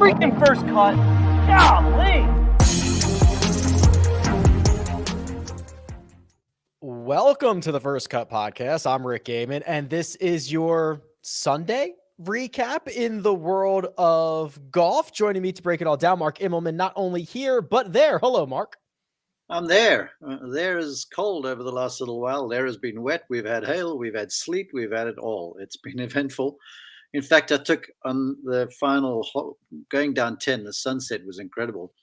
freaking first cut. Golly. Welcome to the First Cut Podcast. I'm Rick Gaiman, and this is your Sunday recap in the world of golf. Joining me to break it all down, Mark Immelman, not only here, but there. Hello, Mark. I'm there. There is cold over the last little while. There has been wet. We've had hail. We've had sleet. We've had it all. It's been eventful. In fact, I took on the final, going down 10, the sunset was incredible.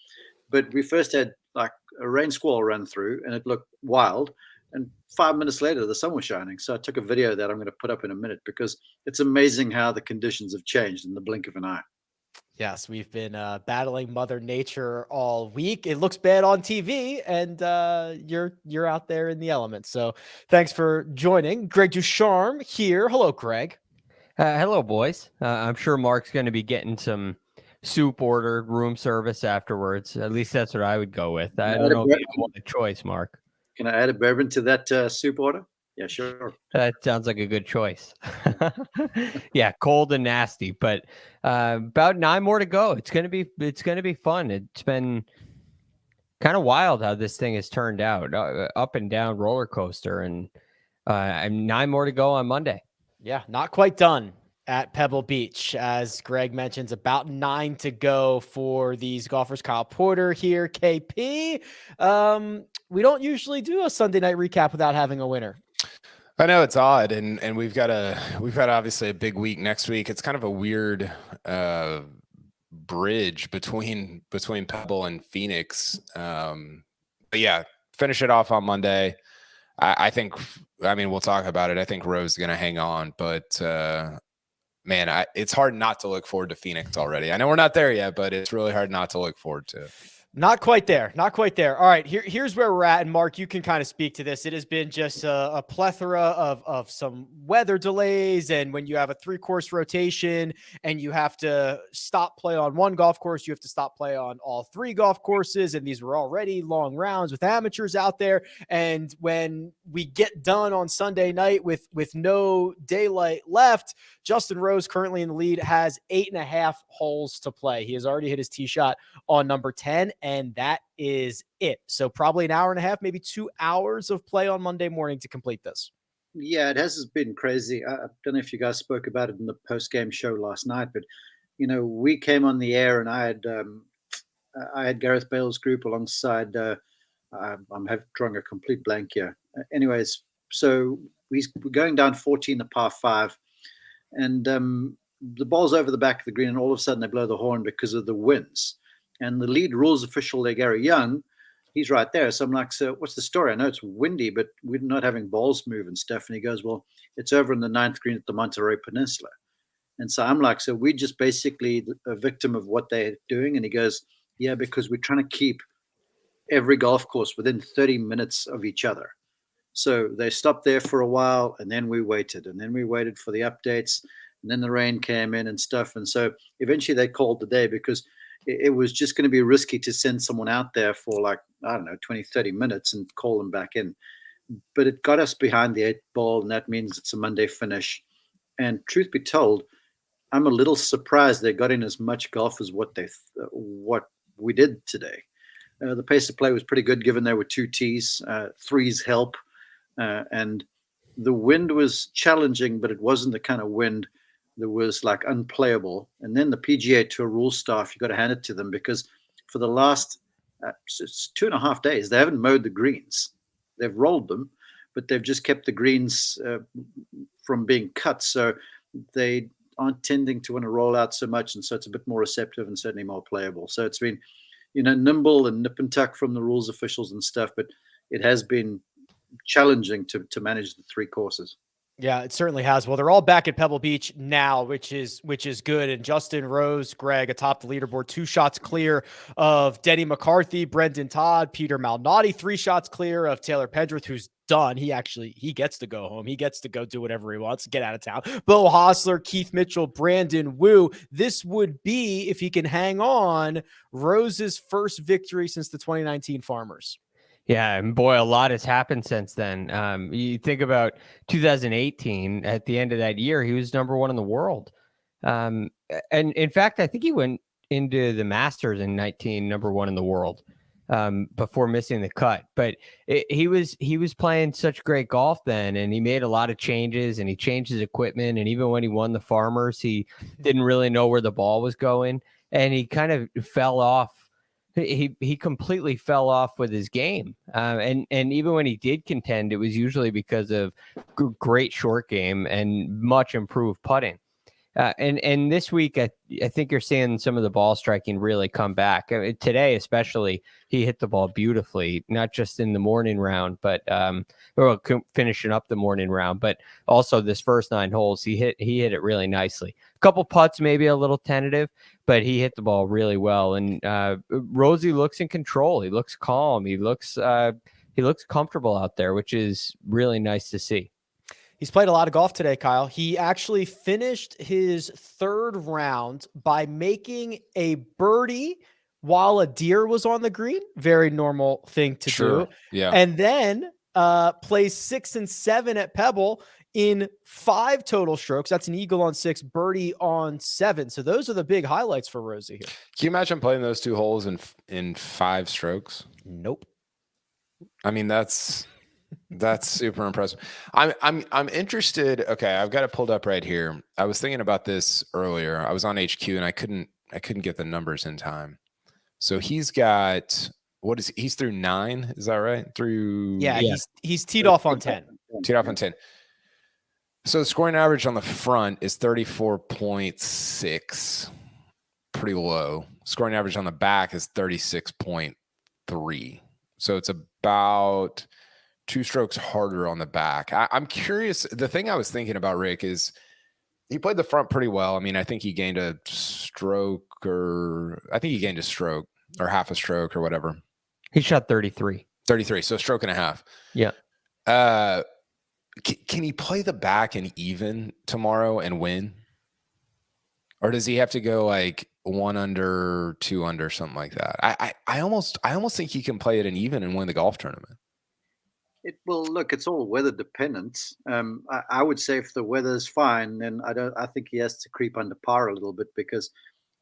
But we first had like a rain squall run through and it looked wild. And 5 minutes later, the sun was shining. So I took a video that I'm going to put up in a minute because it's amazing how the conditions have changed in the blink of an eye. Yes, we've been battling Mother Nature all week. It looks bad on TV, and you're out there in the elements. So thanks for joining. Greg DuCharme here. Hello, Greg. Hello, boys. I'm sure Mark's going to be getting some soup ordered, room service afterwards. At least that's what I would go with. I don't know if you want a choice, Mark. Can I add a bourbon to that soup order? Yeah, sure. That sounds like a good choice. Yeah, cold and nasty, but about 9 more to go. It's gonna be fun. It's been kind of wild how this thing has turned out, up and down roller coaster, and 9 more to go on Monday. Yeah, not quite done at Pebble Beach. As Greg mentions, about 9 to go for these golfers. Kyle Porter here, KP. We don't usually do a Sunday night recap without having a winner. I know it's odd, and we've got obviously a big week next week. It's kind of a weird bridge between Pebble and Phoenix. But yeah, finish it off on Monday. I think we'll talk about it. I think Rose is going to hang on, but man, it's hard not to look forward to Phoenix already. I know we're not there yet, but it's really hard not to look forward to it. Not quite there. Not quite there. All right, here's where we're at. And Mark, you can kind of speak to this. It has been just a plethora of some weather delays. And when you have a 3-course rotation and you have to stop play on one golf course, you have to stop play on all 3 golf courses. And these were already long rounds with amateurs out there. And when we get done on Sunday night with no daylight left, Justin Rose, currently in the lead, has 8.5 holes to play. He has already hit his tee shot on number 10, and that is it. So probably an hour and a half, maybe 2 hours of play on Monday morning to complete this. Yeah, it has been crazy. I don't know if you guys spoke about it in the post-game show last night, but we came on the air and I had Gareth Bale's group alongside. I'm drawing a complete blank here. Anyways, so we're going down 14, the par 5. And the ball's over the back of the green, and all of a sudden they blow the horn because of the winds. And the lead rules official there, Gary Young, he's right there. So I'm like, so what's the story? I know it's windy, but we're not having balls move and stuff. And he goes, well, it's over in the 9th green at the Monterey Peninsula. And so I'm like, so we're just basically a victim of what they're doing. And he goes, yeah, because we're trying to keep every golf course within 30 minutes of each other. So they stopped there for a while, and then we waited for the updates, and then the rain came in and stuff. And so eventually they called the day because it was just going to be risky to send someone out there for 20, 30 minutes and call them back in. But it got us behind the 8th ball, and that means it's a Monday finish. And truth be told, I'm a little surprised they got in as much golf as what we did today. The pace of play was pretty good given there were 2 tees. 3s help. And the wind was challenging, but it wasn't the kind of wind that was like unplayable. And then the PGA Tour rules staff, you got to hand it to them, because for the last 2.5 days, they haven't mowed the greens. They've rolled them, but they've just kept the greens from being cut. So they aren't tending to want to roll out so much. And so it's a bit more receptive and certainly more playable. So it's been, nimble and nip and tuck from the rules officials and stuff, but it has been challenging to manage the 3 courses. Yeah, it certainly has. Well, they're all back at Pebble Beach now, which is good. And Justin Rose, Greg, atop the leaderboard, 2 shots clear of Denny McCarthy, Brendan Todd, Peter Malnati, 3 shots clear of Taylor Pendrith, who's done. He gets to go home. He gets to go do whatever he wants, get out of town. Bo Hostler, Keith Mitchell, Brandon Wu. This would be, if he can hang on, Rose's first victory since the 2019 Farmers. Yeah, and boy, a lot has happened since then. You think about 2018, at the end of that year, he was number 1 in the world. And in fact, I think he went into the Masters in 19, number 1 in the world, before missing the cut. But he was playing such great golf then, and he made a lot of changes, and he changed his equipment. And even when he won the Farmers, he didn't really know where the ball was going, and he kind of fell off. He completely fell off with his game, and even when he did contend, it was usually because of great short game and much improved putting. And this week, I think you're seeing some of the ball striking really come back. Today, especially, he hit the ball beautifully, not just in the morning round, but finishing up the morning round, but also this first 9 holes, he hit it really nicely. A couple putts, maybe a little tentative, but he hit the ball really well. And Rosie looks in control. He looks calm. He looks comfortable out there, which is really nice to see. He's played a lot of golf today, Kyle. He actually finished his 3rd round by making a birdie while a deer was on the green. Very normal thing to do. Yeah. And then plays 6 and 7 at Pebble in 5 total strokes. That's an eagle on 6, birdie on 7. So those are the big highlights for Rosie here. Can you imagine playing those 2 holes in 5 strokes? Nope. I mean, that's super impressive. I'm interested. Okay, I've got it pulled up right here. I was thinking about this earlier. I was on HQ and I couldn't get the numbers in time. So he's got he's through 9, is that right? He's teed off on 10. Teed off on 10. So the scoring average on the front is 34.6. Pretty low. Scoring average on the back is 36.3. So it's about 2 strokes harder on the back. I'm curious. The thing I was thinking about, Rick, is he played the front pretty well. I mean, I think he gained a stroke or half a stroke or whatever. He shot 33. 33, so a stroke and a half. Yeah. Can he play the back and even tomorrow and win? Or does he have to go like 1 under, 2 under, something like that? I almost think he can play it an even and win the golf tournament. Look, it's all weather dependent. I would say if the weather's fine, then I think he has to creep under par a little bit, because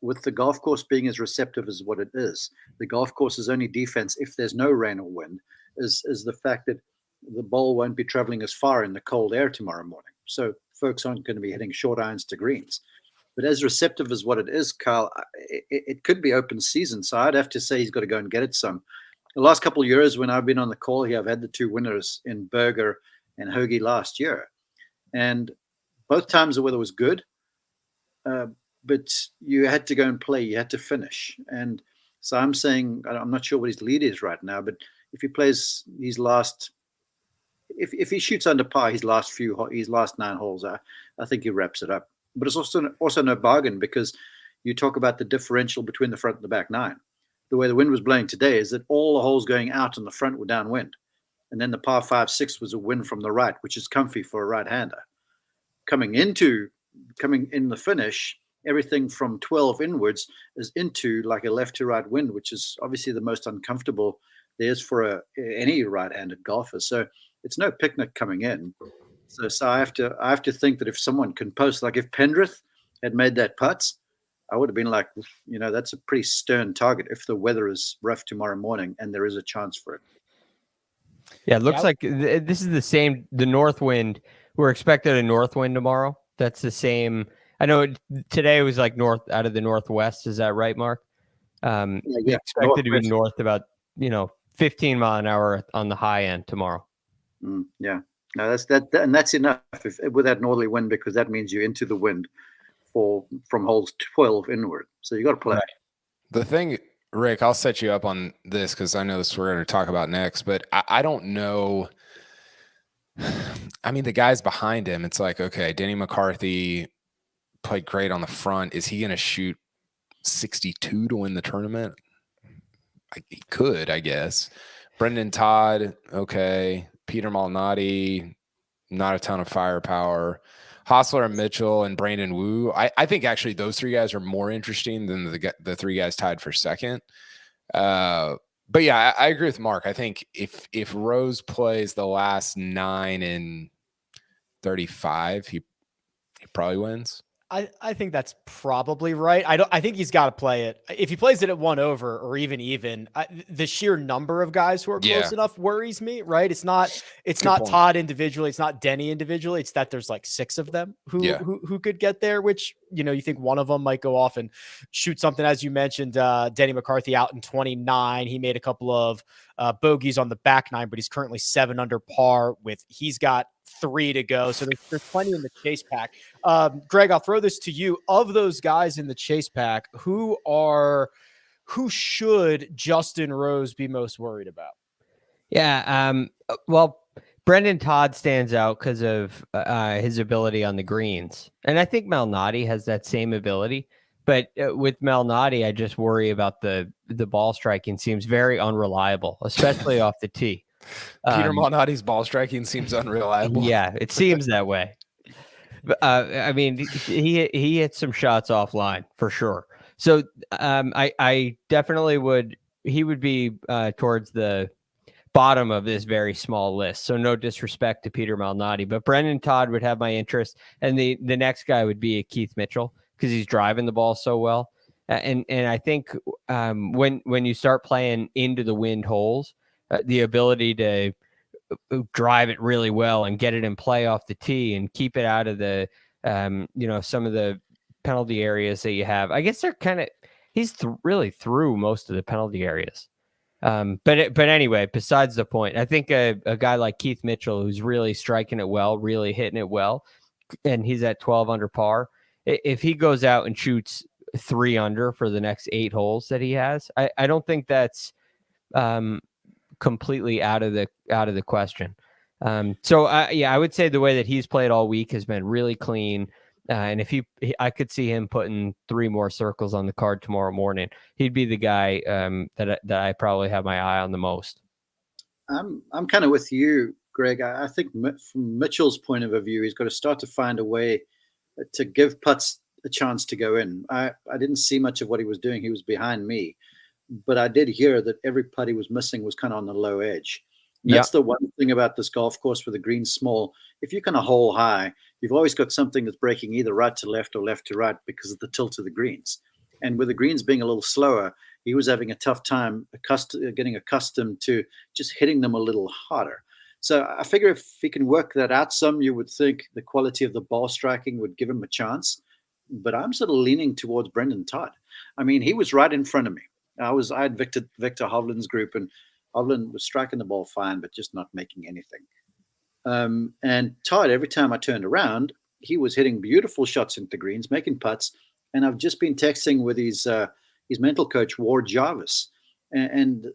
with the golf course being as receptive as what it is, the golf course's only defense, if there's no rain or wind, is the fact that the ball won't be traveling as far in the cold air tomorrow morning. So folks aren't going to be hitting short irons to greens. But as receptive as what it is, Kyle, it could be open season. So I'd have to say he's got to go and get it some. The last couple of years when I've been on the call here, I've had the 2 winners in Berger and Hoagie last year. And both times the weather was good, but you had to go and play. You had to finish. And so I'm saying, I'm not sure what his lead is right now, but if he plays his last, if he shoots under par his last 9 holes, I think he wraps it up. But it's also no bargain, because you talk about the differential between the front and the back 9. The way the wind was blowing today is that all the holes going out on the front were downwind. And then the par 5-6 was a wind from the right, which is comfy for a right-hander. Coming in the finish, everything from 12 inwards is into like a left to right wind, which is obviously the most uncomfortable there is for any right-handed golfer. So it's no picnic coming in. So I have to think that if someone can post, like if Pendrith had made that putt, I would have been like, that's a pretty stern target if the weather is rough tomorrow morning and there is a chance for it. Yeah, it looks like this is the same. The north wind, we're expected a north wind tomorrow. That's the same. I know today was like north out of the northwest. Is that right, Mark? Yeah. Expected to be north about 15 mile an hour on the high end tomorrow. Yeah, no, that's enough with that northerly wind, because that means you're into the wind from holes 12 inward. So you got to play. Right. The thing, Rick, I'll set you up on this because I know this we're going to talk about next, but I don't know. I mean, the guys behind him, it's like, okay, Denny McCarthy played great on the front. Is he going to shoot 62 to win the tournament? He could, I guess. Brendan Todd, okay. Peter Malnati, not a ton of firepower. Hostler and Mitchell and Brandon Wu. I think actually those 3 guys are more interesting than the 3 guys tied for second. But yeah, I agree with Mark. I think if Rose plays the last 9 in 35, he probably wins. I think that's probably right. I think he's got to play it. If he plays it at 1 over or even, the sheer number of guys who are close enough worries me, right? It's not point. Todd individually, it's not Denny individually. It's that there's like 6 of them who could get there, which, you think one of them might go off and shoot something. As you mentioned, Denny McCarthy out in 29. He made a couple of bogeys on the back 9, but he's currently 7 under par he's got 3 to go. So there's plenty in the chase pack. Greg, I'll throw this to you. Of those guys in the chase pack, who should Justin Rose be most worried about? Yeah. Well, Brendan Todd stands out because of his ability on the greens. And I think Malnati has that same ability. But with Malnati, I just worry about the ball striking. Seems very unreliable, especially off the tee. Peter Malnati's ball striking seems unreliable. Yeah, it seems that way. I mean, he hit some shots offline for sure. So I definitely would. He would be towards the bottom of this very small list. So no disrespect to Peter Malnati, but Brendan Todd would have my interest, and the next guy would be Keith Mitchell because he's driving the ball so well. And I think when you start playing into the wind holes, the ability to drive it really well and get it in play off the tee and keep it out of the, some of the penalty areas that you have. I guess they're he's really through most of the penalty areas. But anyway, besides the point, I think a guy like Keith Mitchell, who's really striking it well, really hitting it well, and he's at 12 under par. If he goes out and shoots 3 under for the next 8 holes that he has, I don't think that's, completely out of the question. So I would say the way that he's played all week has been really clean. And if I could see him putting 3 more circles on the card tomorrow morning, he'd be the guy that I probably have my eye on the most. I'm kind of with you, Greg. I think from Mitchell's point of view, he's got to start to find a way to give putts a chance to go in. I didn't see much of what he was doing. He was behind me. But I did hear that every putt he was missing was kind of on the low edge. That's the one thing about this golf course with the green small. If you kind of hole high, you've always got something that's breaking either right to left or left to right because of the tilt of the greens. And with the greens being a little slower, he was having a tough time getting accustomed to just hitting them a little harder. So I figure if he can work that out some, you would think the quality of the ball striking would give him a chance. But I'm sort of leaning towards Brendan Todd. I mean, he was right in front of me. I had Victor Hovland's group, and Hovland was striking the ball fine, but just not making anything. And Todd, every time I turned around, he was hitting beautiful shots into the greens, making putts. And I've just been texting with his mental coach, Ward Jarvis. And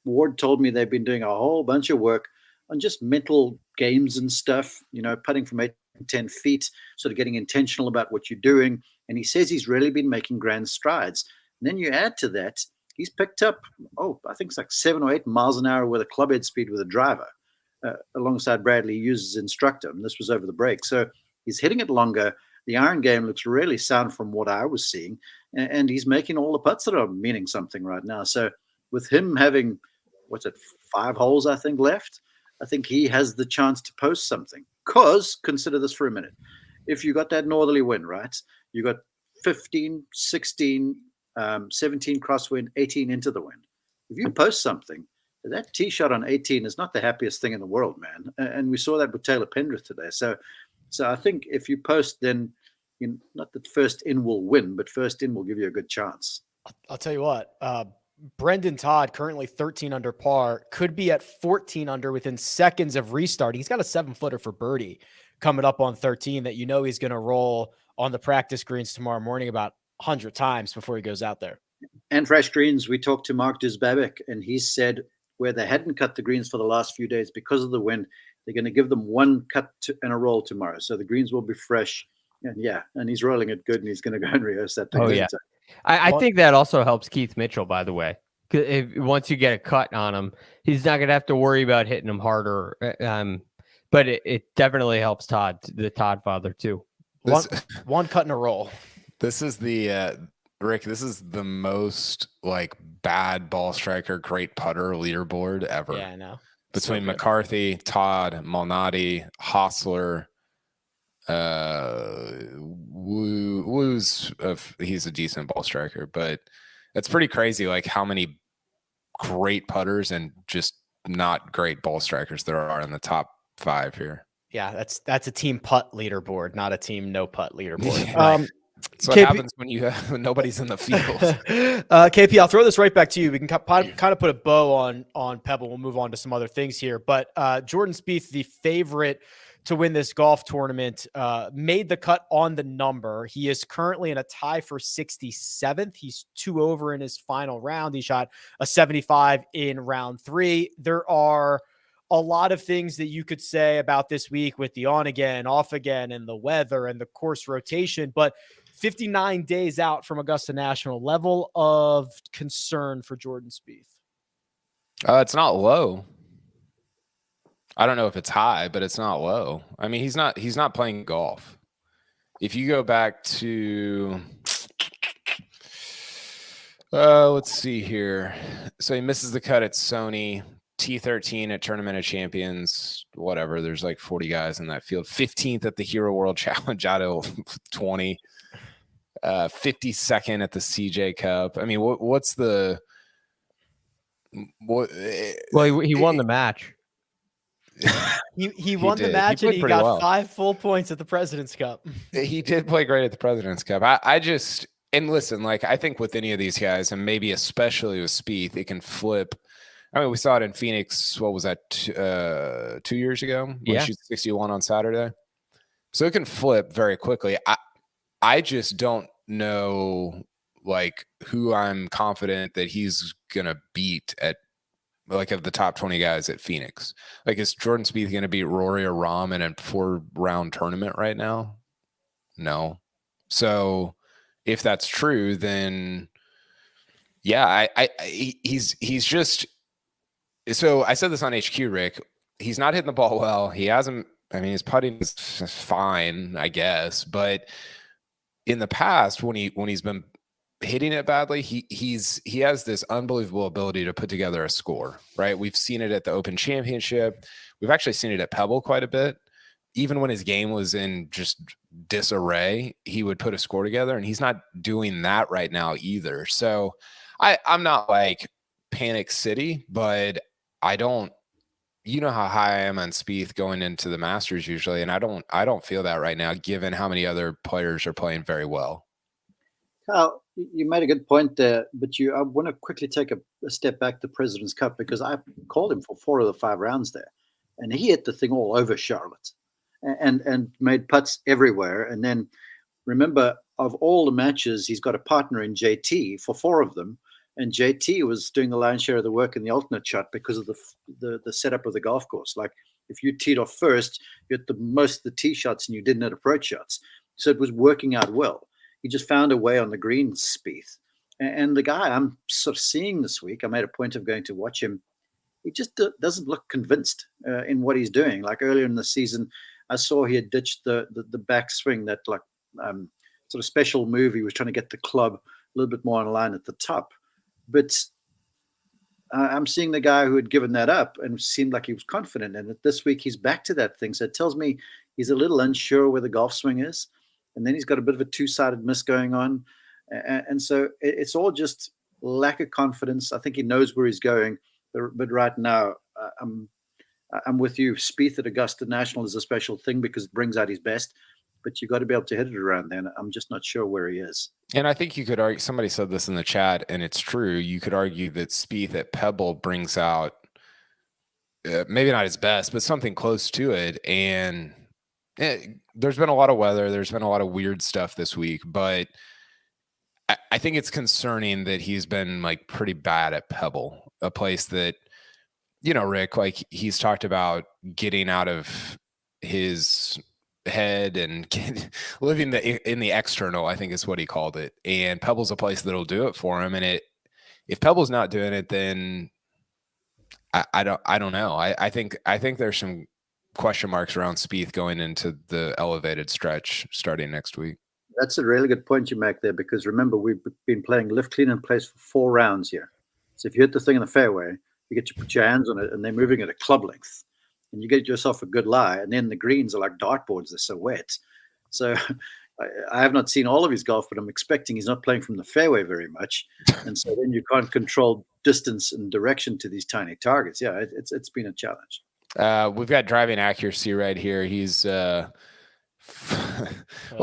Ward told me they've been doing a whole bunch of work on just mental games and stuff, putting from 8 to 10 feet, sort of getting intentional about what you're doing. And he says he's really been making grand strides. And then you add to that, he's picked up, I think it's like 7 or 8 miles an hour with a club head speed with a driver alongside Bradley Hughes' instructor. And this was over the break. So he's hitting it longer. The iron game looks really sound from what I was seeing. And he's making all the putts that are meaning something right now. So with him having, 5 holes, I think, left, I think he has the chance to post something. Because, consider this for a minute. If you got that northerly wind, right, you got 15, 16, 17 crosswind, 18 into the wind. If you post something, that tee shot on 18 is not the happiest thing in the world, man. And we saw that with Taylor Pendrith today. So I think if you post, then not that first in will win, but first in will give you a good chance. I'll tell you what, Brendan Todd, currently 13 under par, could be at 14 under within seconds of restarting. He's got a 7-footer for birdie coming up on 13 that he's going to roll on the practice greens tomorrow morning about 100 times before he goes out there. And fresh greens, we talked to Mark Dusbabic, and he said where they hadn't cut the greens for the last few days because of the wind, they're going to give them one cut and a roll tomorrow. So the greens will be fresh. And he's rolling it good, and he's going to go and rehearse that thing. Oh, yeah. I think that also helps Keith Mitchell, by the way. Once you get a cut on him, he's not going to have to worry about hitting him harder. But it definitely helps the Todd father, too. One cut and a roll. This is Rick, this is the most bad ball striker, great putter leaderboard ever. Yeah, I know. Between McCarthy, Todd, Malnati, Hostler, Woo's he's a decent ball striker, but it's pretty crazy like how many great putters and just not great ball strikers there are in the top 5 here. Yeah, that's a team putt leaderboard, not a team no putt leaderboard. Yeah. That's what happens when nobody's in the field. KP, I'll throw this right back to you. We can kind of put a bow on Pebble. We'll move on to some other things here. But Jordan Spieth, the favorite to win this golf tournament, made the cut on the number. He is currently in a tie for 67th. He's 2 over in his final round. He shot a 75 in round 3. There are a lot of things that you could say about this week with the on again, off again, and the weather and the course rotation, but 59 days out from Augusta National, level of concern for Jordan Spieth. It's not low. I don't know if it's high, but it's not low. I mean, he's not playing golf. If you go back to, let's see here. So he misses the cut at Sony, T13 at Tournament of Champions, whatever. There's like 40 guys in that field. 15th at the Hero World Challenge out of 20. 52nd at the CJ Cup. I mean, what's the what? Well, he won the match. He won the match and he got well. 5 full points at the President's Cup. He did play great at the President's Cup. I just, and listen, like I think with any of these guys, and maybe especially with Spieth, it can flip. I mean, we saw it in Phoenix. What was that? 2 years ago? When yeah, she 61 on Saturday. So it can flip very quickly. I just don't know like who I'm confident that he's gonna beat at like of the top 20 guys at Phoenix. Like is Jordan Spieth gonna beat Rory or Rahm in a 4-round tournament right now? No. So if that's true, then yeah, he's just, so I said this on HQ, Rick. He's not hitting the ball well. He hasn't, I mean, his putting is fine, I guess, but in the past, when he's been hitting it badly, he has this unbelievable ability to put together a score, right? We've seen it at the Open Championship. We've actually seen it at Pebble quite a bit. Even when his game was in just disarray, he would put a score together, and he's not doing that right now either. So I'm not like Panic City, but I don't, you know how high I am on Spieth going into the Masters usually, and I don't feel that right now, given how many other players are playing very well. Kyle, you made a good point there, but I want to quickly take a step back to President's Cup, because I called him for 4 of the 5 rounds there, and he hit the thing all over Charlotte, and made putts everywhere. And then remember, of all the matches, he's got a partner in JT for 4 of them. And JT was doing the lion's share of the work in the alternate shot because of the setup of the golf course. Like if you teed off first, you hit most of the tee shots and you didn't hit approach shots. So it was working out well. He just found a way on the green, Spieth. And the guy I'm sort of seeing this week, I made a point of going to watch him. He just doesn't look convinced in what he's doing. Like earlier in the season, I saw he had ditched the backswing, that like sort of special move. He was trying to get the club a little bit more on line at the top. But I'm seeing the guy who had given that up and seemed like he was confident. And this week he's back to that thing. So it tells me he's a little unsure where the golf swing is. And then he's got a bit of a 2-sided miss going on. And so it's all just lack of confidence. I think he knows where he's going. But right now, I'm with you. Spieth at Augusta National is a special thing because it brings out his best. But you got to be able to hit it around there. And I'm just not sure where he is. And I think you could argue, somebody said this in the chat, and it's true. You could argue that Spieth at Pebble brings out maybe not his best, but something close to it. And there's been a lot of weather. There's been a lot of weird stuff this week, but I think it's concerning that he's been like pretty bad at Pebble, a place that, you know, Rick, like he's talked about getting out of his head and living in the external, I think is what he called it. And Pebble's a place that'll do it for him. And if Pebble's not doing it, then I don't know. I think there's some question marks around Spieth going into the elevated stretch starting next week. That's a really good point you make there, because remember, we've been playing lift, clean, and place for 4 rounds here. So if you hit the thing in the fairway, you get to put your hands on it, and they're moving at a club length. And you get yourself a good lie, and then the greens are like dartboards. They're so wet. So I have not seen all of his golf, but I'm expecting he's not playing from the fairway very much. And so then you can't control distance and direction to these tiny targets. Yeah, it's been a challenge. We've got driving accuracy right here. He's well,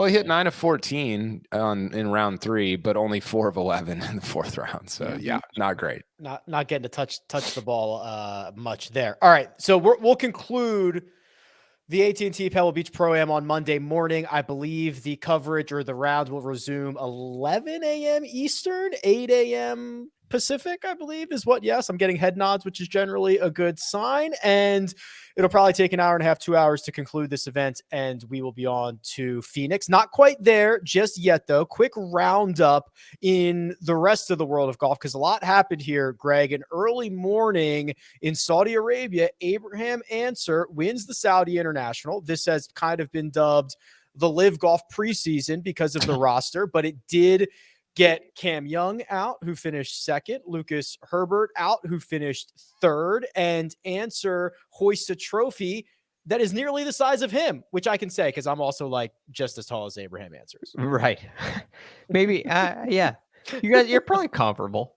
he hit 9 of 14 in round 3, but only 4 of 11 in the 4th round. So yeah, not great. Not getting to touch the ball much there. All right, so we'll conclude the AT&T Pebble Beach Pro-Am on Monday morning. I believe the coverage or the rounds will resume 11 a.m. Eastern, 8 a.m. Pacific, I believe is what. Yes, I'm getting head nods, which is generally a good sign. And it'll probably take an hour and a half, 2 hours to conclude this event. And we will be on to Phoenix. Not quite there just yet, though. Quick roundup in the rest of the world of golf, because a lot happened here, Greg. An early morning in Saudi Arabia, Abraham Answer wins the Saudi International. This has kind of been dubbed the Live Golf preseason because of the roster, but it did get Cam Young out, who finished 2nd, Lucas Herbert out, who finished 3rd, and Answer hoists a trophy that is nearly the size of him, which I can say because I'm also like just as tall as Abraham Answers. Right. Maybe. Yeah. You guys, you're probably comparable.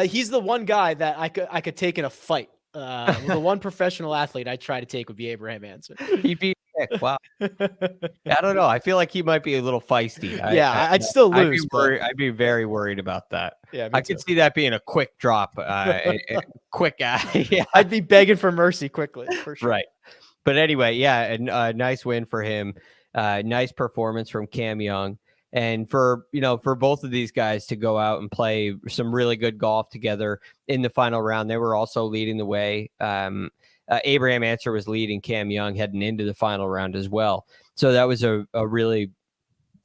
He's the one guy that I could take in a fight. The one professional athlete I try to take would be Abraham Answer. He beat Nick. Wow. I don't know. I feel like he might be a little feisty. I'd still lose. I'd be very worried about that. Yeah, I could see that being a quick drop. Quick. Yeah. I'd be begging for mercy quickly. For sure. Right. But anyway, yeah, a nice win for him. Nice performance from Cam Young. And for both of these guys to go out and play some really good golf together in the final round, they were also leading the way. Abraham Answer was leading Cam Young heading into the final round as well. So that was a really,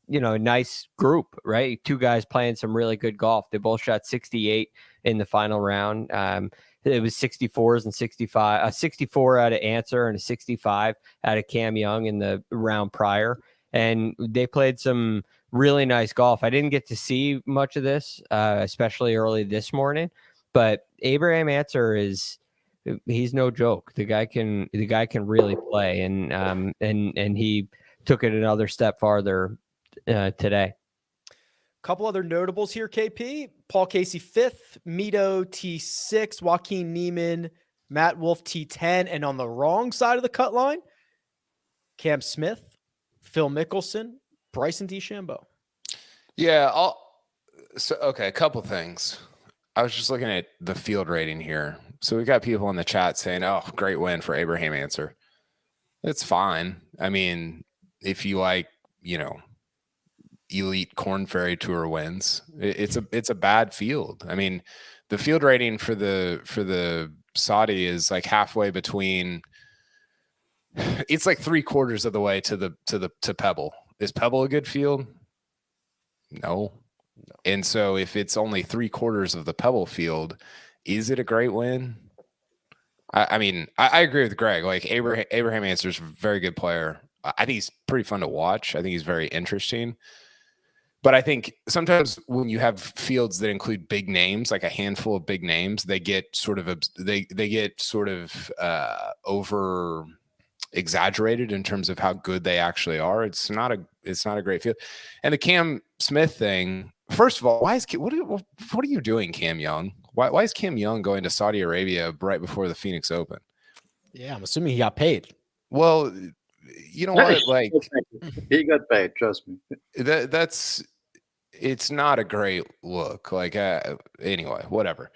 nice group, right? 2 guys playing some really good golf. They both shot 68 in the final round. It was 64s and 65, 64 out of Answer and a 65 out of Cam Young in the round prior. And they played some really nice golf. I didn't get to see much of this, especially early this morning, but Abraham Answer he's no joke. The guy can really play, and he took it another step farther today. Couple other notables here, KP. Paul Casey 5th, Mito T6, Joaquin Niemann, Matt Wolf T10, and on the wrong side of the cut line, Cam Smith, Phil Mickelson, Bryson DeChambeau. Yeah, a couple things. I was just looking at the field rating here. So we got people in the chat saying, "Oh, great win for Abraham Answer." It's fine. I mean, if you like, elite Korn Ferry Tour wins, it's a bad field. I mean, the field rating for the Saudi is like halfway between. It's like 3/4 of the way to Pebble. Is Pebble a good field? No. And so if it's only 3/4 of the Pebble field, is it a great win? I mean, I agree with Greg. Like Abraham Answer is a very good player. I think he's pretty fun to watch. I think he's very interesting. But I think sometimes when you have fields that include big names, like a handful of big names, they get sort of over exaggerated in terms of how good they actually are. It's not a great field. And the Cam Smith thing, first of all, what are you doing, Cam Young? Why is Cam Young going to Saudi Arabia right before the Phoenix Open? Yeah, I'm assuming he got paid. Well, you know what? Like he got paid, trust me. It's not a great look. Like anyway, whatever.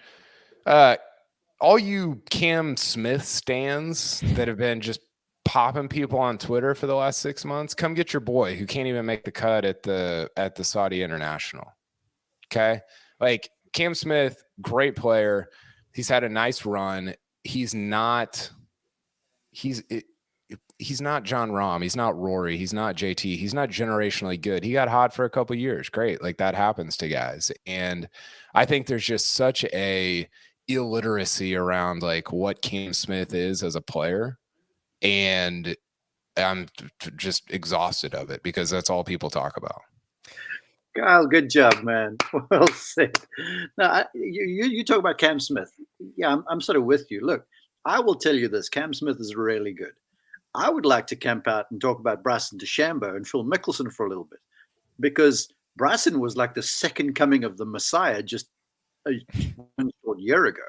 All you Cam Smith stands that have been just popping people on Twitter for the last 6 months, come get your boy who can't even make the cut at the Saudi International. Okay? Like Cam Smith, great player. He's had a nice run. He's not John Rahm. He's not Rory. He's not JT. He's not generationally good. He got hot for a couple of years. Great. Like that happens to guys. And I think there's just such a illiteracy around like what Cam Smith is as a player. And I'm just exhausted of it because that's all people talk about. Kyle, good job, man. Well said. Now, you talk about Cam Smith. Yeah, I'm sort of with you. Look, I will tell you this. Cam Smith is really good. I would like to camp out and talk about Bryson DeChambeau and Phil Mickelson for a little bit, because Bryson was like the second coming of the Messiah just a short year ago,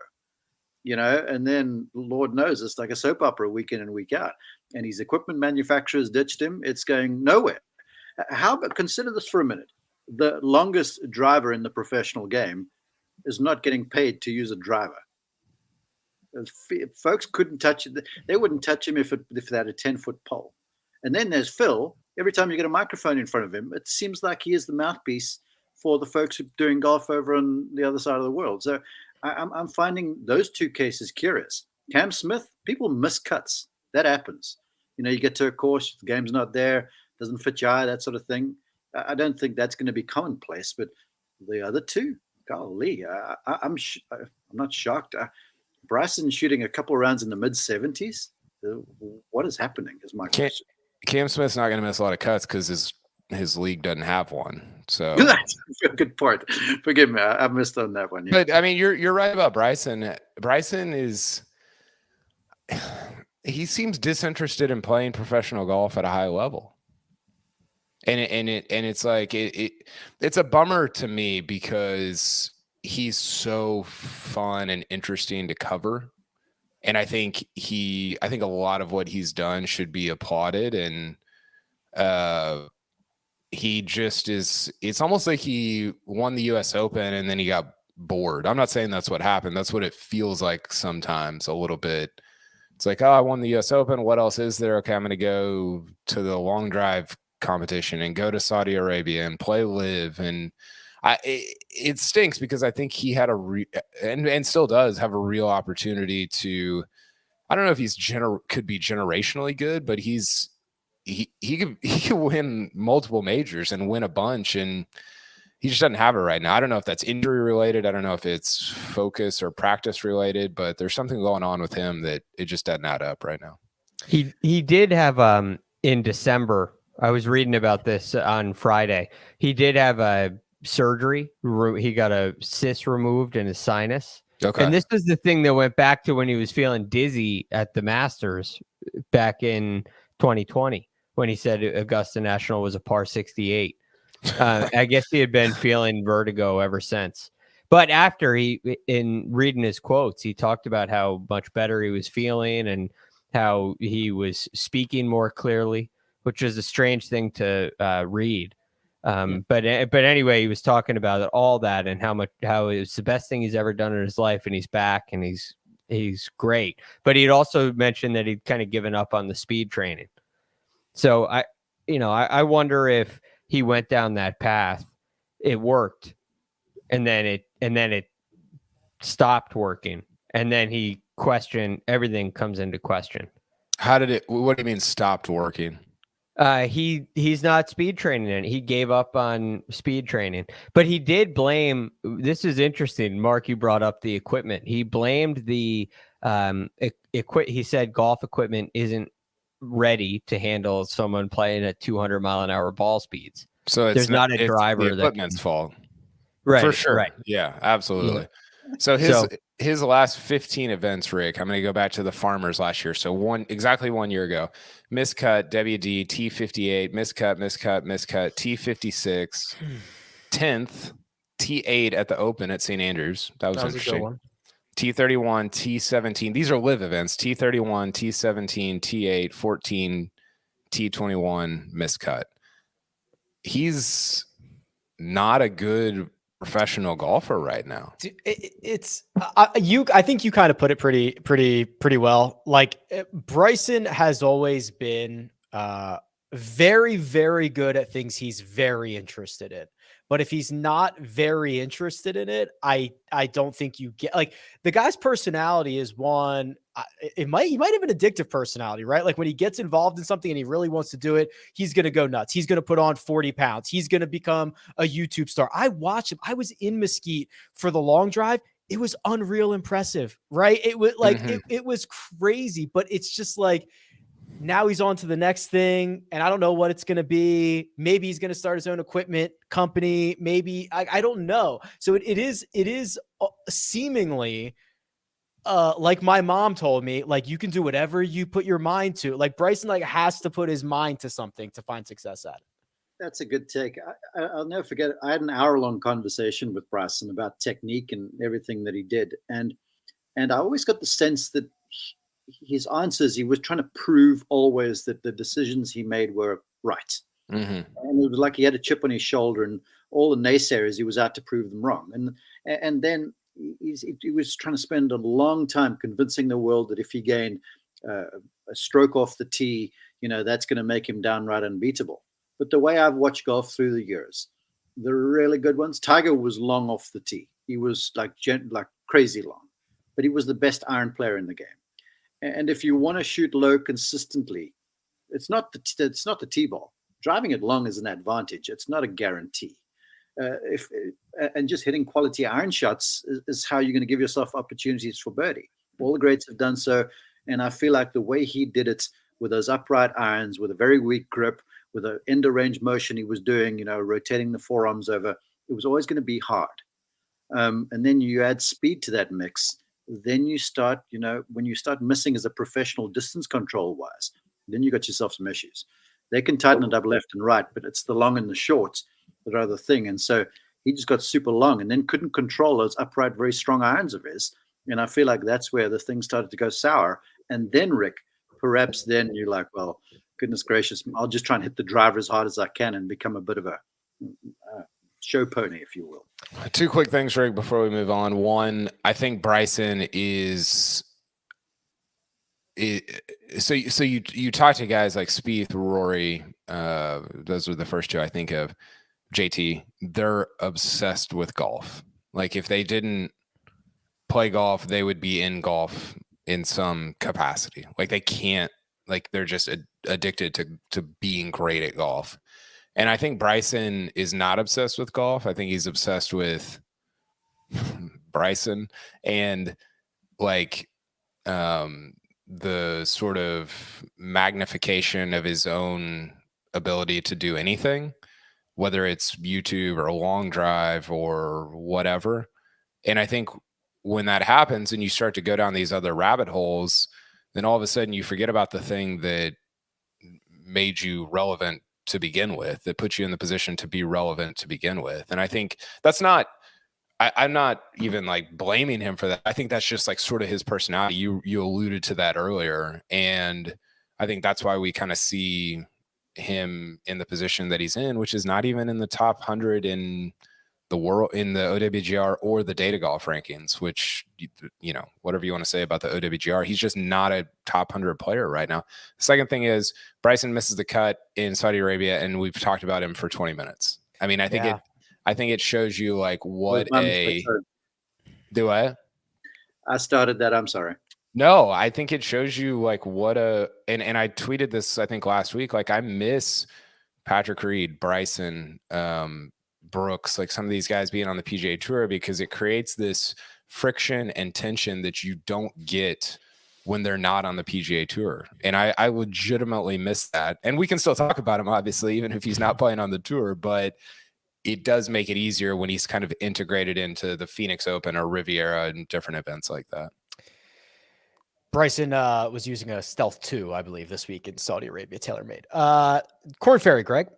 and then Lord knows it's like a soap opera week in and week out, and his equipment manufacturers ditched him. It's going nowhere. How about, consider this for a minute. The longest driver in the professional game is not getting paid to use a driver. Folks couldn't touch it. They wouldn't touch him if they had a 10-foot pole. And then there's Phil. Every time you get a microphone in front of him, it seems like he is the mouthpiece for the folks who are doing golf over on the other side of the world. So I'm finding those two cases curious. Cam Smith, people miss cuts. That happens. You get to a course, the game's not there, doesn't fit your eye, that sort of thing. I don't think that's going to be commonplace. But the other two, golly, I'm not shocked. Bryson shooting a couple of rounds in the mid-70s. What is happening is my question. Cam Smith's not going to miss a lot of cuts because his league doesn't have one. So that's a good point. Forgive me, I missed on that one. Yeah. But I mean, you're right about Bryson. Bryson he seems disinterested in playing professional golf at a high level, and it's like it's a bummer to me because he's so fun and interesting to cover. And I think a lot of what he's done should be applauded. And he just is, it's almost like he won the US Open and then he got bored. I'm not saying that's what happened. That's what it feels like sometimes a little bit. It's like, oh, I won the US Open. What else is there? Okay, I'm going to go to the long drive competition and go to Saudi Arabia and play live. And it stinks because I think he had and still does have a real opportunity to, I don't know if he's could be generationally good, but he could win multiple majors and win a bunch, and he just doesn't have it right now. I don't know if that's injury related. I don't know if it's focus or practice related, but there's something going on with him that it just doesn't add up right now. He did have in December, I was reading about this on Friday. He did have a surgery. He got a cyst removed in his sinus. Okay. And this was the thing that went back to when he was feeling dizzy at the Masters back in 2020, when he said Augusta National was a par 68. I guess he had been feeling vertigo ever since. But after in reading his quotes, he talked about how much better he was feeling and how he was speaking more clearly, which is a strange thing to read. But anyway, he was talking about all that and how it's the best thing he's ever done in his life, and he's back and he's great. But he'd also mentioned that he'd kind of given up on the speed training. So I wonder if he went down that path, it worked, and then it stopped working, and then he questioned, everything comes into question. What do you mean stopped working? He's not speed training, and he gave up on speed training, but he did blame, this is interesting, Mark, you brought up the equipment. He blamed the he said golf equipment isn't ready to handle someone playing at 200 mile an hour ball speeds. So there's not a driver the equipment's fault. Right. For sure. Right. Yeah, absolutely. Yeah. So his last 15 events, Rick, I'm going to go back to the Farmers last year. So exactly 1 year ago, miscut, WD, T58, miscut, T56, 10th, T8 at the Open at St. Andrews. That was interesting. A good one. T31, T17. These are live events. T31, T17, T8, 14, T21, miscut. He's not a good professional golfer right now. I think you kind of put it pretty well. Like, Bryson has always been very, very good at things he's very interested in. But if he's not very interested in it, I don't think you get, like, the guy's personality is one. He might have an addictive personality, right? Like, when he gets involved in something and he really wants to do it, he's going to go nuts. He's going to put on 40 pounds. He's going to become a YouTube star. I watched him. I was in Mesquite for the long drive. It was unreal impressive, right? It was like, it was crazy, but it's just like, now he's on to the next thing, and I don't know what it's going to be. Maybe he's going to start his own equipment company. Maybe I don't know. So it is seemingly like my mom told me, like, you can do whatever you put your mind to. Like Bryson, like, has to put his mind to something to find success at it. That's a good take. I'll never forget it. I had an hour-long conversation with Bryson about technique and everything that he did, and I always got the sense that his answers, he was trying to prove always that the decisions he made were right. Mm-hmm. And it was like he had a chip on his shoulder, and all the naysayers, he was out to prove them wrong. And then he was trying to spend a long time convincing the world that if he gained a stroke off the tee, that's going to make him downright unbeatable. But the way I've watched golf through the years, the really good ones, Tiger was long off the tee. He was like crazy long, but he was the best iron player in the game. And if you want to shoot low consistently, it's not the tee ball. Driving it long is an advantage. It's not a guarantee. And just hitting quality iron shots is how you're going to give yourself opportunities for birdie. All the greats have done so, and I feel like the way he did it with those upright irons, with a very weak grip, with an end of range motion he was doing, rotating the forearms over, it was always going to be hard. And then you add speed to that mix. Then you start, when you start missing as a professional distance control wise, then you got yourself some issues. They can tighten it up left and right, but it's the long and the short that are the thing. And so he just got super long and then couldn't control those upright, very strong irons of his. And I feel like that's where the thing started to go sour. And then, Rick, perhaps then you're like, well, goodness gracious, I'll just try and hit the driver as hard as I can and become a bit of a show pony, if you will. Two quick things, Rick, before we move on. One, I think Bryson is so you talk to guys like Spieth, Rory, those are the first two I think of, JT, they're obsessed with golf. Like if they didn't play golf, they would be in golf in some capacity. Like they can't, like they're just addicted to being great at golf. And I think Bryson is not obsessed with golf. I think he's obsessed with Bryson and like the sort of magnification of his own ability to do anything, whether it's YouTube or a long drive or whatever. And I think when that happens and you start to go down these other rabbit holes, then all of a sudden you forget about the thing that made you relevant to begin with, that put you in the position to be relevant to begin with. And I think that's not, I'm not even like blaming him for that. I think that's just like sort of his personality. You alluded to that earlier. And I think that's why we kind of see him in the position that he's in, which is not even in the top 100 in the world, in the OWGR or the data golf rankings, which, whatever you want to say about the OWGR, he's just not a top 100 player right now. The second thing is Bryson misses the cut in Saudi Arabia, and we've talked about him for 20 minutes. I mean, I think it shows you like what do I started that. I'm sorry. No, I think it shows you like what and I tweeted this, I think last week, like I miss Patrick Reed, Bryson, Brooks, like some of these guys being on the PGA Tour, because it creates this friction and tension that you don't get when they're not on the PGA Tour. And I legitimately miss that. And we can still talk about him, obviously, even if he's not playing on the tour, but it does make it easier when he's kind of integrated into the Phoenix Open or Riviera and different events like that. Bryson was using a Stealth 2, I believe, this week in Saudi Arabia, TaylorMade. Korn Ferry, Greg.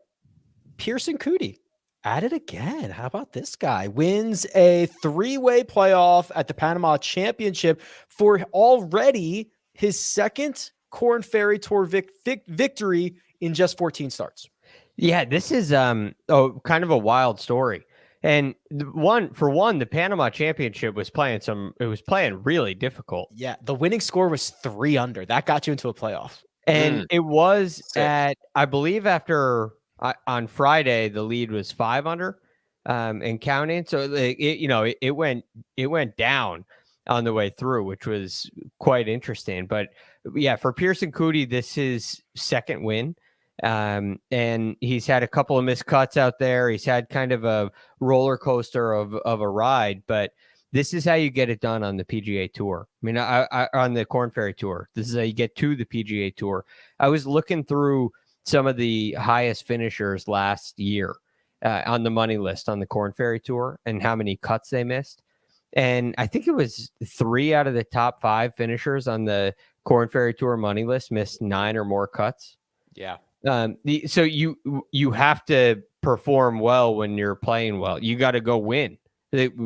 Pearson Coody at it again. How about this guy? Wins a 3-way playoff at the Panama Championship for already his second Korn Ferry Tour victory in just 14 starts. Yeah, this is kind of a wild story. And the Panama Championship was playing really difficult. Yeah, the winning score was 3 under. That got you into a playoff. And it was I believe on Friday, the lead was 5 under and counting. So it went down on the way through, which was quite interesting. But yeah, for Pearson Coody, this is second win. And he's had a couple of missed cuts out there. He's had kind of a roller coaster of a ride, but this is how you get it done on the PGA Tour. I mean, on the Korn Ferry Tour, this is how you get to the PGA Tour. I was looking through some of the highest finishers last year on the money list on the Korn Ferry Tour and how many cuts they missed. And I think it was 3 out of the top 5 finishers on the Korn Ferry Tour money list missed 9 or more cuts. Yeah. So you have to perform well when you're playing well. You got to go win.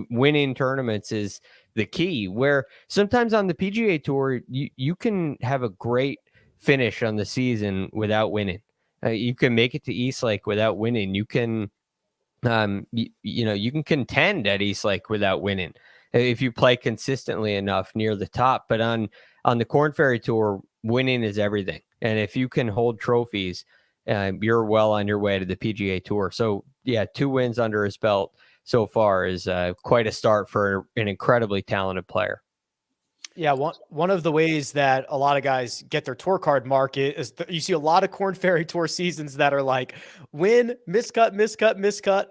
Winning tournaments is the key, where sometimes on the PGA Tour, you can have a great finish on the season without winning. You can make it to East Lake without winning. You can, you can contend at East Lake without winning if you play consistently enough near the top. But on the Korn Ferry Tour, winning is everything. And if you can hold trophies, you're well on your way to the PGA Tour. So yeah, 2 wins under his belt so far is quite a start for an incredibly talented player. Yeah, one of the ways that a lot of guys get their tour card market is you see a lot of Korn Ferry Tour seasons that are like win, miscut,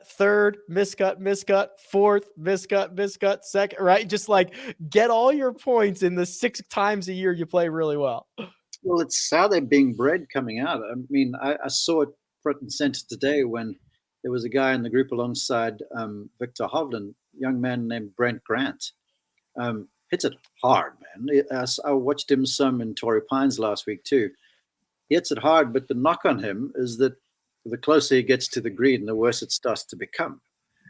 third, miscut, fourth, miscut, second, right? Just like get all your points in the 6 times a year you play really well. Well, it's how they're being bred coming out. I mean, I saw it front and center today when there was a guy in the group alongside Victor Hovland, young man named Brent Grant. Hits it hard, man. I watched him some in Torrey Pines last week too. He hits it hard, but the knock on him is that the closer he gets to the green, the worse it starts to become.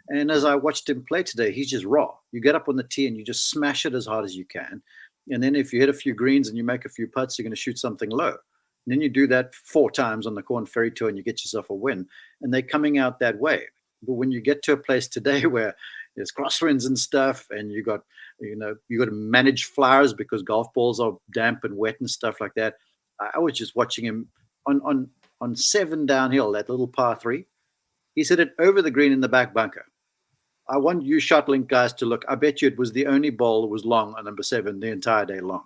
And as I watched him play today, he's just raw. You get up on the tee and you just smash it as hard as you can. And then if you hit a few greens and you make a few putts, you're going to shoot something low. And then you do that 4 times on the Korn Ferry Tour and you get yourself a win. And they're coming out that way. But when you get to a place today where there's crosswinds and stuff, and you got to manage flowers because golf balls are damp and wet and stuff like that. I was just watching him on 7 downhill, that little par 3. He's hit it over the green in the back bunker. I want you shot link guys to look. I bet you it was the only ball that was long on number 7 the entire day long.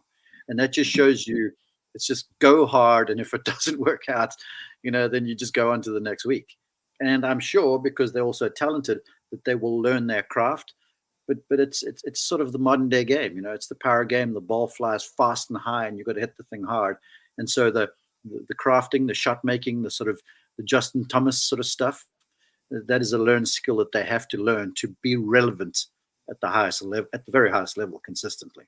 And that just shows you it's just go hard. And if it doesn't work out, then you just go on to the next week. And I'm sure because they're also talented that they will learn their craft. But it's sort of the modern day game. It's the power game. The ball flies fast and high and you've got to hit the thing hard. And so the crafting, the shot making, the sort of the Justin Thomas sort of stuff, that is a learned skill that they have to learn to be relevant at the highest level, at the very highest level consistently.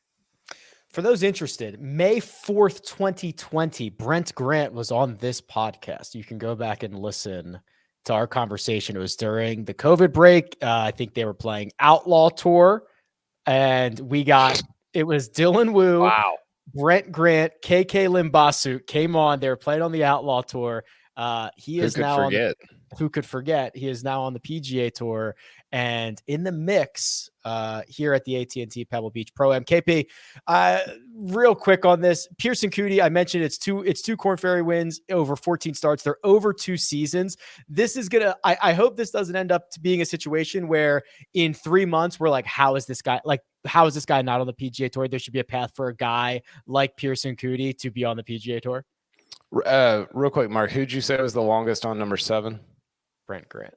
For those interested, May 4th, 2020, Brent Grant was on this podcast. You can go back and listen to our conversation. It was during the COVID break. I think they were playing Outlaw Tour, and it was Dylan Wu, Wow. Brent Grant, KK Limbasu came on. They were playing on the Outlaw Tour. Who could forget? He is now on the PGA Tour and in the mix here at the AT&T Pebble Beach Pro-Am. KP, real quick on this. Pearson Coody, I mentioned it's two Korn Ferry wins over 14 starts. They're over 2 seasons. This is gonna. I hope this doesn't end up to being a situation where in 3 months we're like, how is this guy not on the PGA Tour? There should be a path for a guy like Pearson Coody to be on the PGA Tour. Real quick, Mark, who'd you say was the longest on number 7? Brent Grant.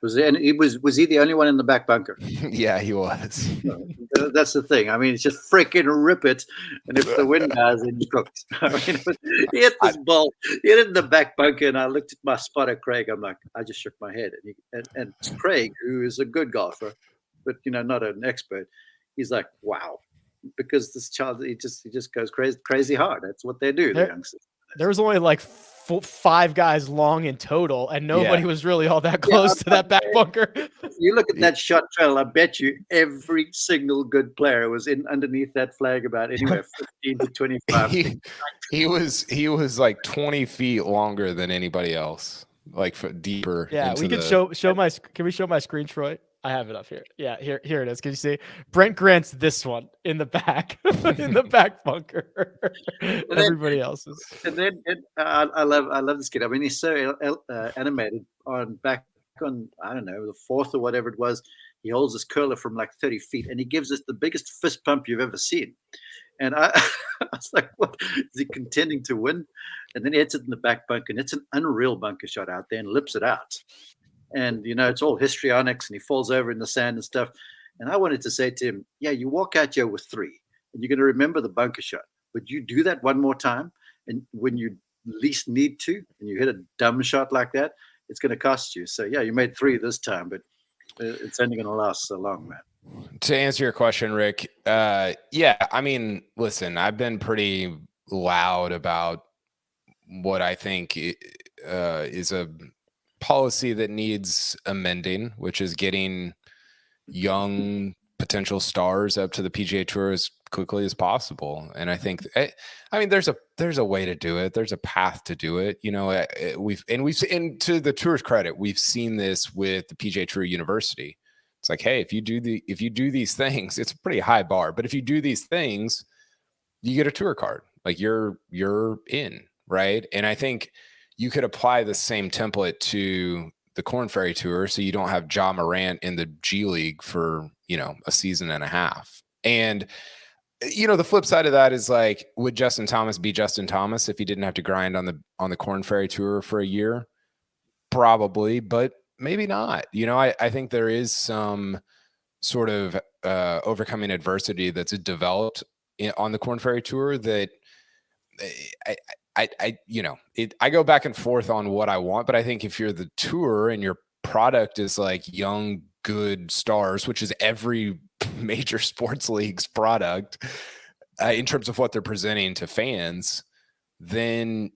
Was he the only one in the back bunker? Yeah, he was. That's the thing. I mean, it's just freaking rip it, and if the wind dies, then you're cooked. I mean, he hit this ball, he hit it in the back bunker, and I looked at my spotter, Craig. I'm like, I just shook my head, and Craig, who is a good golfer, but not an expert, he's like, wow, because this child, he just goes crazy hard. That's what they do, the youngsters. There was only like 5 guys long in total, and nobody was really all that close to that back bunker. You look at that shot trail, I bet you every single good player was in underneath that flag about anywhere 15 to 25. He was like 20 feet longer than anybody else, like deeper. Yeah, we could show my. Can we show my screen, Troy? I have it up here. Yeah, here it is. Can you see? Brent Grant's this one in the back, in the back bunker. Everybody else's. And then I love this kid. I mean, he's so animated on I don't know, the 4th or whatever it was. He holds his curler from like 30 feet, and he gives us the biggest fist pump you've ever seen. And I was like, what? Is he contending to win? And then he hits it in the back bunker, and it's an unreal bunker shot out there and lips it out. And, it's all histrionics, and he falls over in the sand and stuff. And I wanted to say to him, yeah, you walk out here with 3, and you're going to remember the bunker shot. But you do that one more time, and when you least need to, and you hit a dumb shot like that, it's going to cost you. So, yeah, you made 3 this time, but it's only going to last so long, man. To answer your question, Rick, yeah, I mean, listen, I've been pretty loud about what I think is a policy that needs amending, which is getting young potential stars up to the PGA Tour as quickly as possible. And I think, I mean, there's a way to do it. There's a path to do it. You know, we've to the tour's credit, we've seen this with the PGA Tour University. It's like, hey, if you do these things, it's a pretty high bar, but if you do these things, you get a tour card. Like you're in, right? And I think you could apply the same template to the Korn Ferry Tour, so you don't have Ja Morant in the G League for, you know, a season and a half. And, you know, the flip side of that is like, would Justin Thomas be Justin Thomas if he didn't have to grind on the Korn Ferry Tour for a year? Probably, but maybe not. You know, I think there is some sort of overcoming adversity that's developed on the Korn Ferry Tour that I go back and forth on what I want, but I think if you're the tour and your product is like young, good stars, which is every major sports league's product in terms of what they're presenting to fans, then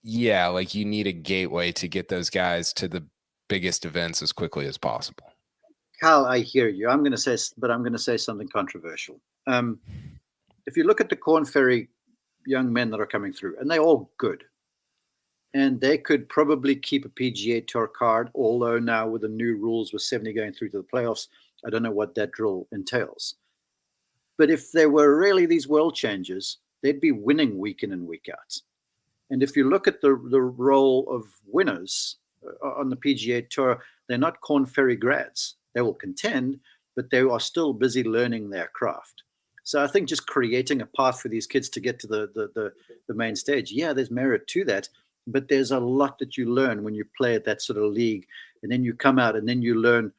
yeah, like you need a gateway to get those guys to the biggest events as quickly as possible. Kyle, I hear you. I'm going to say something controversial. If you look at the Korn Ferry young men that are coming through, and they're all good, and they could probably keep a PGA Tour card, although now with the new rules with 70 going through to the playoffs, I don't know what that drill entails. But if there were really these world changers, they'd be winning week in and week out. And if you look at the role of winners on the PGA Tour, they're not Korn Ferry grads. They will contend, but they are still busy learning their craft. So I think just creating a path for these kids to get to the main stage, yeah, there's merit to that, but there's a lot that you learn when you play at that sort of league, and then you come out and then you learn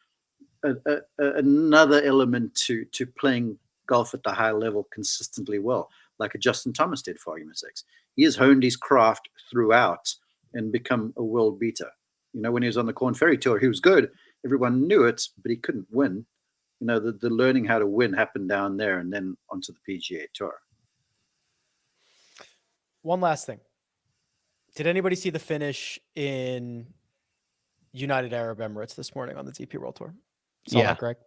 another element to playing golf at the high level consistently well, like a Justin Thomas did, for argument's sake. He has honed his craft throughout and become a world beater. You know, when he was on the Korn Ferry Tour, he was good. Everyone knew it, but he couldn't win. You know, the learning how to win happened down there and then onto the PGA Tour. One last thing. Did anybody see the finish in United Arab Emirates this morning on the DP World Tour? Saw that, Greg?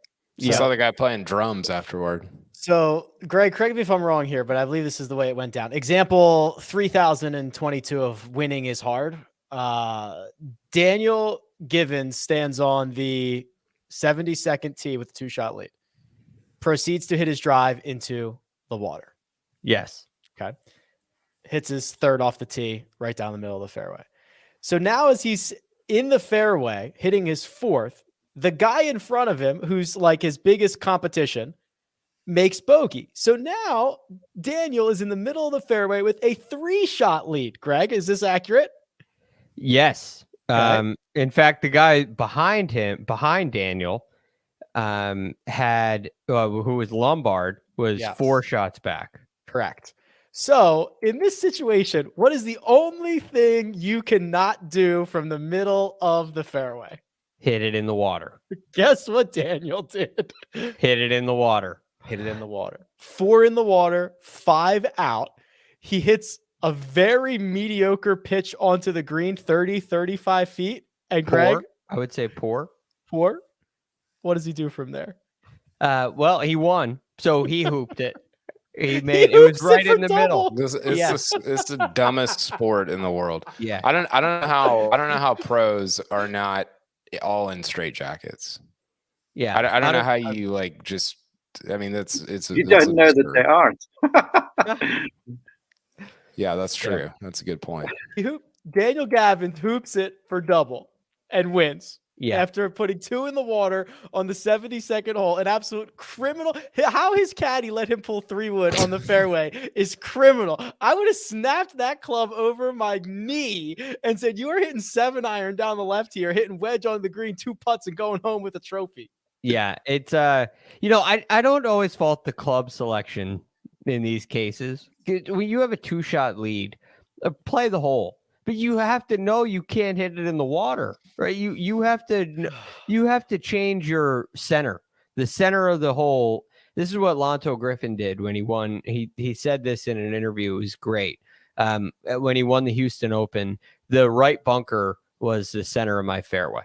I saw the guy playing drums afterward. So, Greg, correct me if I'm wrong here, but I believe this is the way it went down. Example 3022 of winning is hard. Daniel Givens stands on the 72nd tee with a 2-shot lead. Proceeds to hit his drive into the water. Yes. Okay. Hits his third off the tee right down the middle of the fairway. So now as he's in the fairway, hitting his fourth, the guy in front of him, who's like his biggest competition, makes bogey. So now Daniel is in the middle of the fairway with a 3-shot lead. Greg, is this accurate? Yes. Okay. In fact, the guy behind Daniel, had who was Lombard, was 4 shots back. Correct. So in this situation, what is the only thing you cannot do from the middle of the fairway? Hit it in the water. Guess what Daniel did? Hit it in the water. Hit it in the water. 4 in the water, 5 out. He hits a very mediocre pitch onto the green, 30, 35 feet. And Greg? Poor. I would say poor. Poor? What does he do from there? Well, he won, so he hooped it. It was right in the middle. It's the dumbest sport in the world. Yeah. I don't know how pros are not all in straight jackets. Yeah. I don't know how you like just. I mean, you don't know that they aren't. Yeah, that's true. Yeah. That's a good point. Daniel Gavin hoops it for double and wins. Yeah. After putting 2 in the water on the 72nd hole, an absolute criminal. How his caddy let him pull 3 wood on the fairway is criminal. I would have snapped that club over my knee and said, "You are hitting 7-iron down the left here, hitting wedge on the green, 2 putts, and going home with a trophy." Yeah, it's I don't always fault the club selection in these cases. When you have a 2-shot lead, play the hole. But you have to know you can't hit it in the water, right? You have to change your center. the center of the hole. This is what Lonto Griffin did when he won. He said this in an interview. It was great. When he won the Houston Open, the right bunker was the center of my fairway.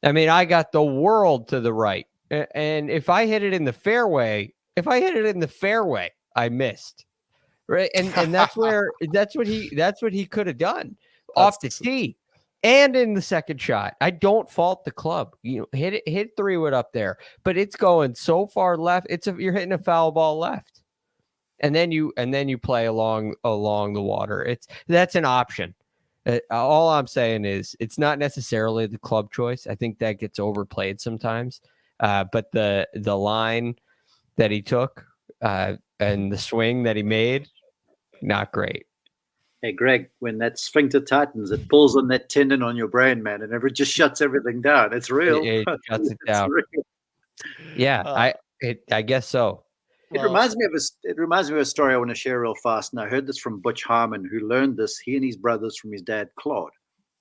I mean, I got the world to the right. And if I hit it in the fairway, I missed. Right. And that's what he could have done off the tee and in the second shot. I don't fault the club. Hit 3-wood up there, but it's going so far left. You're hitting a foul ball left. And then you play along the water. That's an option. All I'm saying is it's not necessarily the club choice. I think that gets overplayed sometimes. But the line that he took and the swing that he made, not great. Hey, Greg, when that sphincter tightens, it pulls on that tendon on your brain, man, and it just shuts everything down. It's real. It shuts it down. Real. Yeah, I guess so. It reminds me of a story I want to share real fast. And I heard this from Butch Harmon, who learned this, he and his brothers, from his dad, Claude.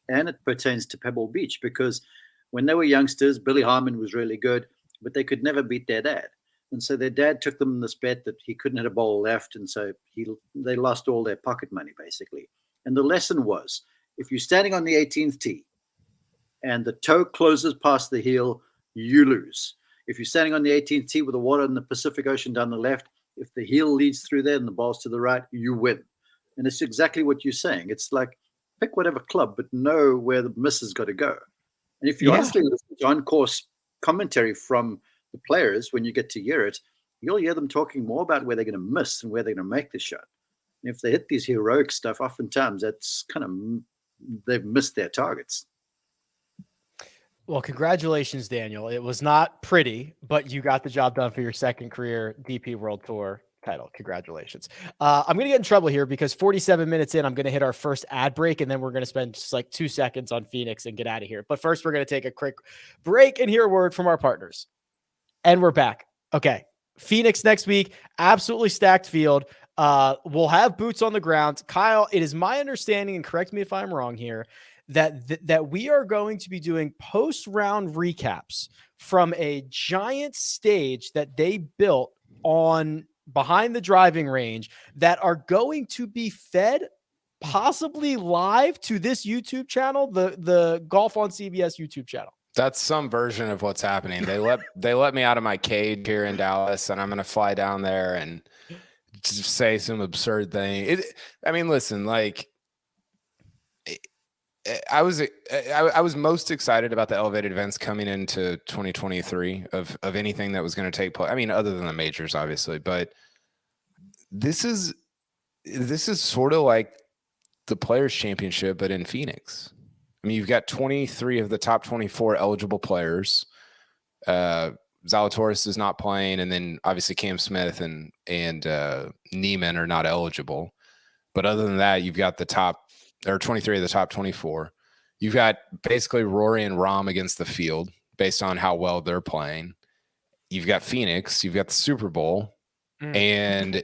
And it pertains to Pebble Beach, because when they were youngsters, Billy Harmon was really good, but they could never beat their dad. And so their dad took them this bet that he couldn't hit a ball left. And so they lost all their pocket money, basically. And the lesson was, if you're standing on the 18th tee and the toe closes past the heel, you lose. If you're standing on the 18th tee with the water in the Pacific Ocean down the left, if the heel leads through there and the ball's to the right, you win. And it's exactly what you're saying. It's like, pick whatever club, but know where the miss has got to go. And if you honestly listen to on-course commentary from the players, when you get to hear it, you'll hear them talking more about where they're going to miss and where they're going to make the shot. And if they hit these heroic stuff, oftentimes that's kind of, they've missed their targets. Well, congratulations, Daniel. It was not pretty, but you got the job done for your second career DP World Tour title. Congratulations. I'm going to get in trouble here because 47 minutes in, I'm going to hit our first ad break, and then we're going to spend just like 2 seconds on Phoenix and get out of here. But first, we're going to take a quick break and hear a word from our partners. And we're back. Okay. Phoenix next week, absolutely stacked field. We'll have boots on the ground. Kyle, it is my understanding, and correct me if I'm wrong here, that we are going to be doing post-round recaps from a giant stage that they built on behind the driving range that are going to be fed possibly live to this YouTube channel, the Golf on CBS YouTube channel. That's some version of what's happening. They let me out of my cage here in Dallas, and I'm going to fly down there and just say some absurd thing. I mean, listen, like, I was most excited about the elevated events coming into 2023 of anything that was going to take place. I mean, other than the majors, obviously, but this is sort of like the Players Championship, but in Phoenix. I mean, you've got 23 of the top 24 eligible players. Zalatoris is not playing, and then obviously Cam Smith and Neiman are not eligible. But other than that, you've got the top, or 23 of the top 24. You've got basically Rory and Rahm against the field based on how well they're playing. You've got Phoenix. You've got the Super Bowl, and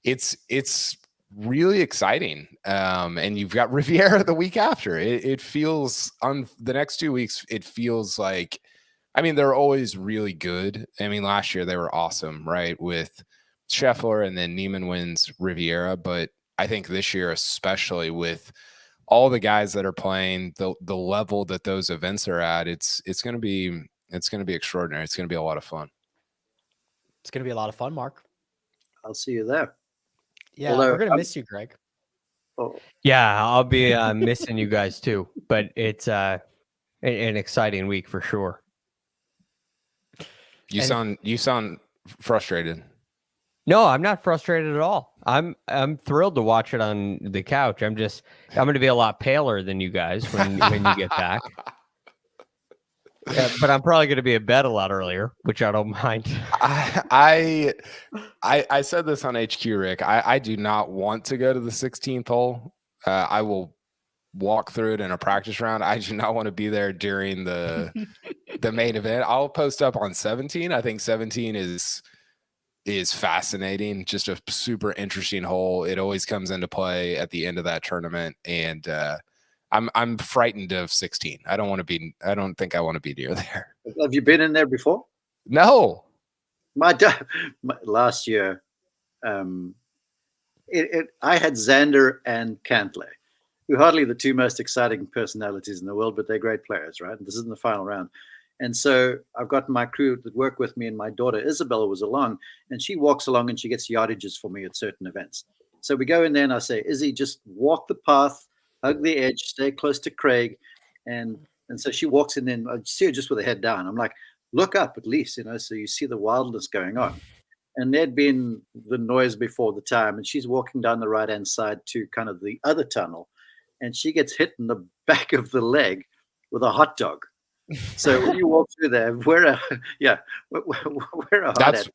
it's really exciting. And you've got Riviera the week after. It feels on the next 2 weeks. It feels like, I mean, they're always really good. I mean, last year they were awesome, right? With Scheffler, and then Neiman wins Riviera. But I think this year, especially with all the guys that are playing, the level that those events are at, it's going to be extraordinary. It's going to be a lot of fun. It's going to be a lot of fun, Mark. I'll see you there. Yeah, we're going to miss you, Greg. Oh. Yeah, I'll be missing you guys too, but it's an exciting week for sure. You sound frustrated. No, I'm not frustrated at all. I'm thrilled to watch it on the couch. I'm going to be a lot paler than you guys when you get back. But I'm probably going to be in bed a lot earlier, which I don't mind. I said this on HQ, Rick. I do not want to go to the 16th hole. I will walk through it in a practice round. I do not want to be there during the main event. I'll post up on 17. I think 17 is fascinating. Just a super interesting hole. It always comes into play at the end of that tournament, and I'm frightened of 16. I don't think I want to be near there. Have you been in there before? No. Last year, I had Xander and Cantlay, who are hardly the two most exciting personalities in the world, but they're great players, right? And this is in the final round. And so I've got my crew that work with me, and my daughter Isabella was along, and she walks along and she gets yardages for me at certain events. So we go in there and I say, Izzy, just walk the path, hug the edge, stay close to Craig. And so she walks in there and I see her just with her head down. I'm like, look up at least, so you see the wildness going on. And there'd been the noise before the time, and she's walking down the right-hand side to kind of the other tunnel, and she gets hit in the back of the leg with a hot dog. So when you walk through there, wear a hot.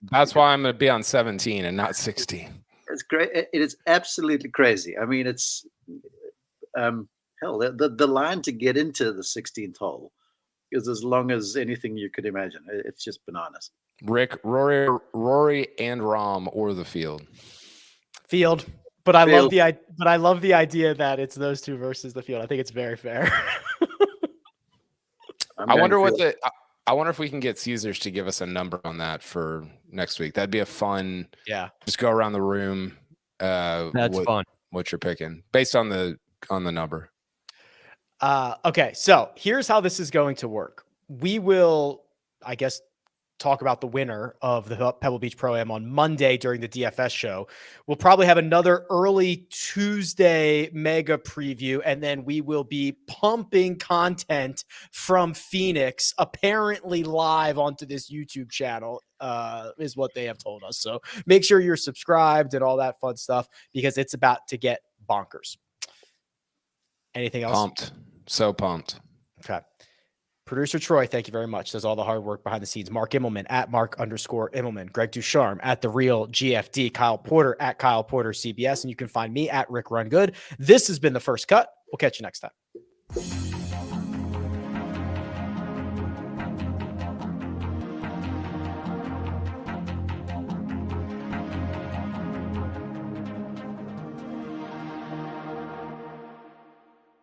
That's why I'm going to be on 17 and not 16. It's great. It is absolutely crazy. I mean, it's hell. The line to get into the 16th hole is as long as anything you could imagine. It's just bananas. Rick, Rory, and Rahm or the field. But I love the idea that it's those two versus the field. I think it's very fair. I wonder if we can get Caesars to give us a number on that for next week. That'd be a fun. Yeah. Just go around the room. That's fun. What you're picking based on the number. Okay. So here's how this is going to work. We will, I guess, talk about the winner of the Pebble Beach Pro-Am on Monday during the DFS show. We'll probably have another early Tuesday mega preview, and then we will be pumping content from Phoenix, apparently live onto this YouTube channel, is what they have told us. So make sure you're subscribed and all that fun stuff, because it's about to get bonkers. Anything else? Pumped. So pumped. Okay. Producer Troy, thank you very much. Does all the hard work behind the scenes. Mark Immelman at Mark_Immelman. Greg Ducharme at The Real GFD. Kyle Porter at Kyle Porter CBS. And you can find me at Rick Run Good. This has been The First Cut. We'll catch you next time.